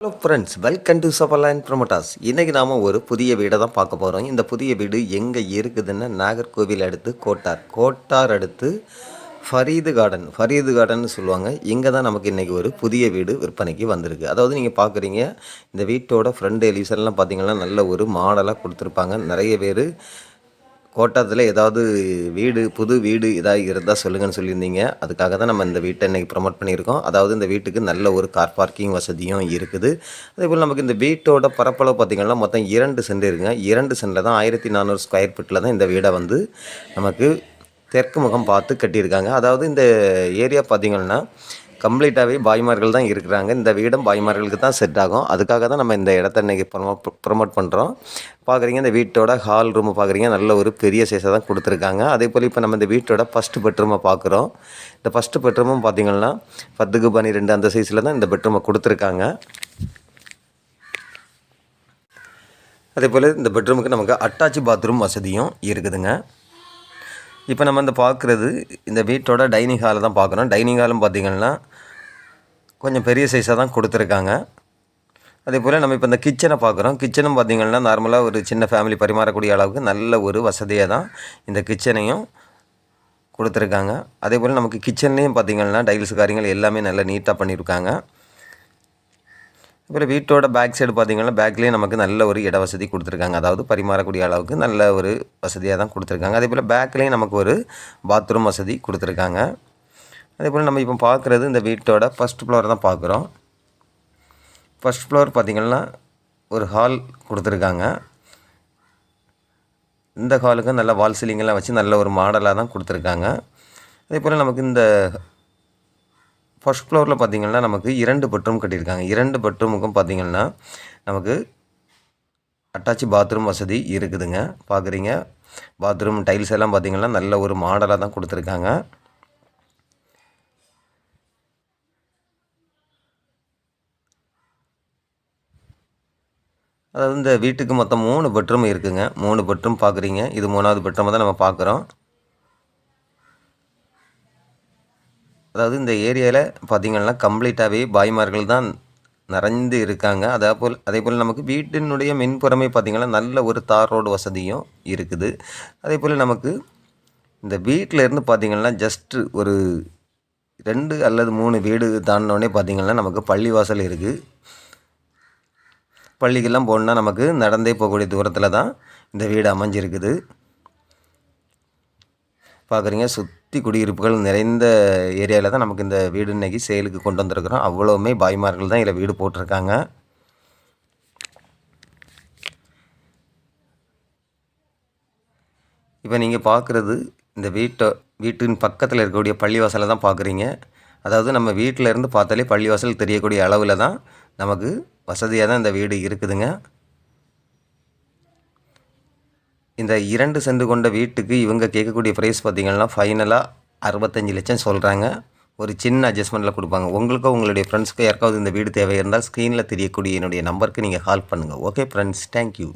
Hello friends, welcome to Sabarline promoters. இன்றைக்கி நாம் ஒரு புதிய வீடை தான் பார்க்க போகிறோம். இந்த புதிய வீடு எங்கே இருக்குதுன்னு நாகர்கோவில் அடுத்து கோட்டார் அடுத்து ஃபரீது கார்டன்னு சொல்லுவாங்க. இங்கே தான் நமக்கு இன்றைக்கி ஒரு புதிய வீடு விற்பனைக்கு வந்திருக்கு. அதாவது நீங்கள் பார்க்குறீங்க, இந்த வீட்டோட ஃப்ரண்ட் எலிவேஷன்லாம் பார்த்திங்கன்னா நல்ல ஒரு மாடலாக கொடுத்துருப்பாங்க. நிறைய பேர் கோட்டாத்தில் ஏதாவது புது வீடு ஏதாவது இருந்தால் சொல்லுங்கன்னு சொல்லியிருந்தீங்க. அதுக்காக தான் நம்ம இந்த வீட்டை இன்றைக்கி ப்ரொமோட் பண்ணியிருக்கோம். அதாவது இந்த வீட்டுக்கு நல்ல ஒரு கார் பார்க்கிங் வசதியும் இருக்குது. அதேபோல் நமக்கு இந்த வீட்டோட பரப்பளவு பார்த்திங்கன்னா மொத்தம் 2 சென்ட் இருக்குங்க. 2 சென்டில் தான் 1400 ஸ்கொயர் ஃபீட்டில் தான் இந்த வீடை வந்து நமக்கு தெற்கு முகம் பார்த்து கட்டியிருக்காங்க. அதாவது இந்த ஏரியா பார்த்திங்கன்னா கம்ப்ளீட்டாகவே பாய்மார்கள் தான் இருக்கிறாங்க. இந்த வீடும் பாய்மார்களுக்கு தான் செட் ஆகும். அதுக்காக தான் நம்ம இந்த இடத்த இன்றைக்கி ப்ரொமோட் பண்ணுறோம். பார்க்குறீங்க, இந்த வீட்டோட ஹால் ரூமு பார்க்குறீங்க, நல்ல ஒரு பெரிய சைஸாக தான் கொடுத்துருக்காங்க. அதே போல் இப்போ நம்ம இந்த வீட்டோட ஃபஸ்ட்டு பெட்ரூமை பார்க்குறோம். இந்த ஃபஸ்ட்டு பெட்ரூமும் பார்த்திங்கன்னா 10x12 அந்த சைஸில் தான் இந்த பெட்ரூமை கொடுத்துருக்காங்க. அதே போல் இந்த பெட்ரூமுக்கு நமக்கு அட்டாச் பாத்ரூம் வசதியும் இருக்குதுங்க. இப்போ நம்ம இந்த பார்க்குறது இந்த வீட்டோட டைனிங் ஹாலை தான் பார்க்குறோம். டைனிங் ஹாலும் பார்த்திங்கன்னா கொஞ்சம் பெரிய சைஸாக தான் கொடுத்துருக்காங்க. அதே போல் நம்ம இப்போ இந்த கிச்சனை பார்க்குறோம். கிச்சனும் பார்த்திங்கன்னா நார்மலாக ஒரு சின்ன ஃபேமிலி பரிமாறக்கூடிய அளவுக்கு நல்ல ஒரு வசதியாக தான் இந்த கிச்சனையும் கொடுத்துருக்காங்க. அதே போல் நமக்கு கிச்சன்லேயும் பார்த்திங்கன்னா டைல்ஸ் காரியங்கள் எல்லாமே நல்லா நீட்டாக பண்ணியிருக்காங்க. அப்புறம் வீட்டோட பேக் சைடு பார்த்திங்கன்னா பேக்லேயே நமக்கு நல்ல ஒரு இட வசதி கொடுத்துருக்காங்க. அதாவது பரிமாறக்கூடிய அளவுக்கு நல்ல ஒரு வசதியாக தான் கொடுத்துருக்காங்க. அதே போல் பேக்லேயும் நமக்கு ஒரு பாத்ரூம் வசதி கொடுத்துருக்காங்க. அதே போல் நம்ம இப்போ பார்க்குறது இந்த வீட்டோட ஃபஸ்ட் ஃப்ளோர் தான் பார்க்குறோம். ஃபஸ்ட் ஃப்ளோர் பார்த்திங்கன்னா ஒரு ஹால் கொடுத்துருக்காங்க. இந்த ஹாலுக்கு நல்ல வால் சீலிங்கெல்லாம் வச்சு நல்ல ஒரு மாடலாக தான் கொடுத்துருக்காங்க. அதே போல் நமக்கு இந்த ஃபஸ்ட் ஃப்ளோரில் பார்த்திங்கன்னா நமக்கு 2 பெட்ரூம் கட்டியிருக்காங்க. 2 பெட்ரூமுக்கும் பார்த்திங்கன்னா நமக்கு அட்டாச் பாத்ரூம் வசதி இருக்குதுங்க. பார்க்குறீங்க, பாத்ரூம் டைல்ஸ் எல்லாம் பார்த்திங்கன்னா நல்ல ஒரு மாடலாக தான் கொடுத்துருக்காங்க. அதாவது இந்த வீட்டுக்கு மொத்தம் 3 பெட்ரூம் இருக்குதுங்க. 3 பெட்ரூம் பார்க்குறீங்க. இது 3வது பெட்ரூமை தான் நம்ம பார்க்குறோம். அதாவது இந்த ஏரியாவில் பார்த்திங்கன்னா கம்ப்ளீட்டாகவே பாய்மார்கள் தான் நிறைந்து இருக்காங்க. அதே போல் நமக்கு வீட்டினுடைய மின்புறமே பார்த்திங்கன்னா நல்ல ஒரு தார் ரோடு வசதியும் இருக்குது. அதே போல் நமக்கு இந்த வீட்டில் இருந்து பார்த்திங்கன்னா ஜஸ்ட்டு ஒரு 2 அல்லது 3 வீடு தாண்டினோடனே பார்த்திங்கன்னா நமக்கு பள்ளிவாசல் இருக்குது. பள்ளிக்கெல்லாம் போகணுன்னா நமக்கு நடந்தே போகக்கூடிய தூரத்தில் தான் இந்த வீடு அமைஞ்சிருக்குது. பார்க்குறீங்க, சுற்றி குடியிருப்புகள் நிறைந்த ஏரியாவில் தான் நமக்கு இந்த வீடு இன்றைக்கி சேலுக்கு கொண்டு வந்திருக்கிறோம். அவ்வளோவுமே பாய்மார்கள் தான் இதில் வீடு போட்டிருக்காங்க. இப்போ நீங்கள் பார்க்குறது இந்த வீட்டின் பக்கத்தில் இருக்கக்கூடிய பள்ளிவாசலை தான் பார்க்குறீங்க. அதாவது நம்ம வீட்டில் இருந்து பார்த்தாலே பள்ளிவாசல் தெரியக்கூடிய அளவில் தான் நமக்கு வசதியாக தான் இந்த வீடு இருக்குதுங்க. இந்த 2 சென்ட் கொண்ட வீட்டுக்கு இவங்க கேட்கக்கூடிய ப்ரைஸ் பார்த்திங்கன்னா ஃபைனலாக 65 லட்சம் சொல்கிறாங்க. ஒரு சின்ன அட்ஜஸ்ட்மெண்ட்டில் கொடுப்பாங்க. உங்களுக்கோ உங்களுடைய ஃப்ரெண்ட்ஸ்க்கோ யாருக்காவது இந்த வீடு தேவை இருந்தால் ஸ்க்ரீனில் தெரியக்கூடிய என்னுடைய நம்பருக்கு நீங்கள் கால் பண்ணுங்கள். Okay friends, thank you.